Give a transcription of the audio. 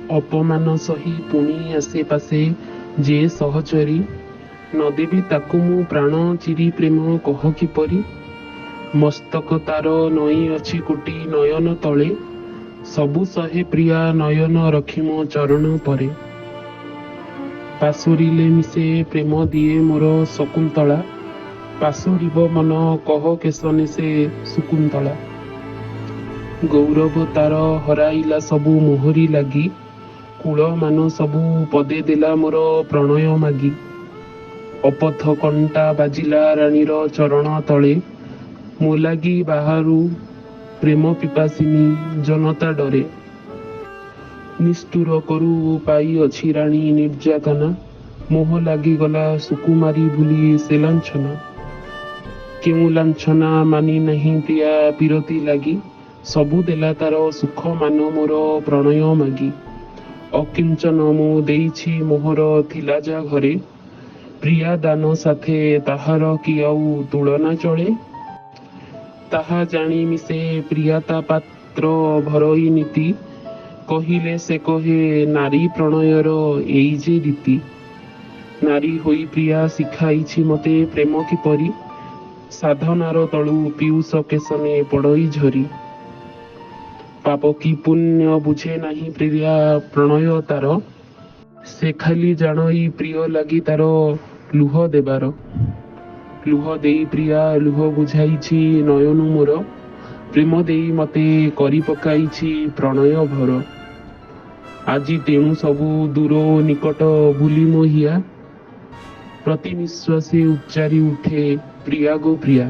ଅପମାନ ସହି ପୁଣି ଆସେ ପାଶେ ଯେ ସହଚରୀ, ନଦେବି ତାକୁ ମୁଁ ପ୍ରାଣ ଚିରି ପ୍ରେମ କହ କିପରି। ମସ୍ତକ ତାର ନଇଁ ଅଛି କୋଟି ନୟନ ତଳେ, ସବୁ ସହେ ପ୍ରିୟା ନୟନ ରଖି ମୋ ଚରଣ ପରେ। ପାଶୋରିଲେ ମିଶେ ପ୍ରେମ ଦିଏ ମୋର ଶକୁନ୍ତଳା, ପାଶୋରିବ ମନ କହ କେଶନେ ସେ ଶକୁନ୍ତଳା। ଗୌରବ ତାର ହରାଇଲା ସବୁ ମୋହରି ଲାଗି, କୂଳ ମାନ ସବୁ ପଦେ ଦେଲା ମୋର ପ୍ରଣୟ ମାଗି। ଅପଥ କଣ୍ଟା ବାଜିଲା ରାଣୀର ଚରଣ ତଳେ, ମୋ ଲାଗି ବାହାରୁ ପ୍ରେମ ପିପାସିନୀ ଜନତା ଡରେ। ନିଷ୍ଠୁର କରୁ ପାଇଅଛି ରାଣୀ ନିର୍ଯାତନା, ମୋହ ଲାଗିଗଲା ସୁକୁମାରୀ ଭୁଲି ସେ ଲାଞ୍ଛନା। କେଉଁ ଲାଞ୍ଛନା ମାନି ନାହିଁ ପ୍ରିୟା ପିରତି ଲାଗି, ସବୁ ଦେଲା ତାର ସୁଖ ମାନ ମୋର ପ୍ରଣୟ ମାଗି। ଅକିଞ୍ଚନ ମୁଁ ଦେଇଛି ମୋହର ଥିଲା ଯା ଘରେ, ପ୍ରିୟା ଦାନ ସାଥେ ତାହାର କି ଆଉ ତୁଳନା ଚଳେ। ତାହା ଜାଣି ମିଶେ ପ୍ରିୟା ତା ପାତ୍ର ଭରଇ ନୀତି, କହିଲେ ସେ କହେ ନାରୀ ପ୍ରଣୟର ଏଇ ଯେ ରୀତି। ନାରୀ ହୋଇ ପ୍ରିୟା ଶିଖାଇଛି ମତେ ପ୍ରେମ କିପରି, ସାଧନାର ତଳୁ ପିୟୁଷ କେଶନେ ପଡ଼ଇ ଝରି। ପାପ କି ପୁଣ୍ୟ ବୁଝେ ନାହିଁ ପ୍ରିୟା ପ୍ରଣୟ ତାର, ସେ ଖାଲି ଜାଣଇ ପ୍ରିୟ ଲାଗି ତାର ଲୁହ ଦେବାର। ଲୁହ ଦେଇ ପ୍ରିୟା ଲୁହ ବୁଝାଇଛି ନୟନ ମୋର, ପ୍ରେମ ଦେଇ ମତେ କରି ପକାଇଛି ପ୍ରଣୟ ଭର। ଆଜି ତେଣୁ ସବୁ ଦୂର ନିକଟ ଭୁଲି ମୋ ହିଆ, ପ୍ରତି ନିଶ୍ୱାସେ ଉଚ୍ଚାରି ଉଠେ ପ୍ରିୟା ଗୋ ପ୍ରିୟା।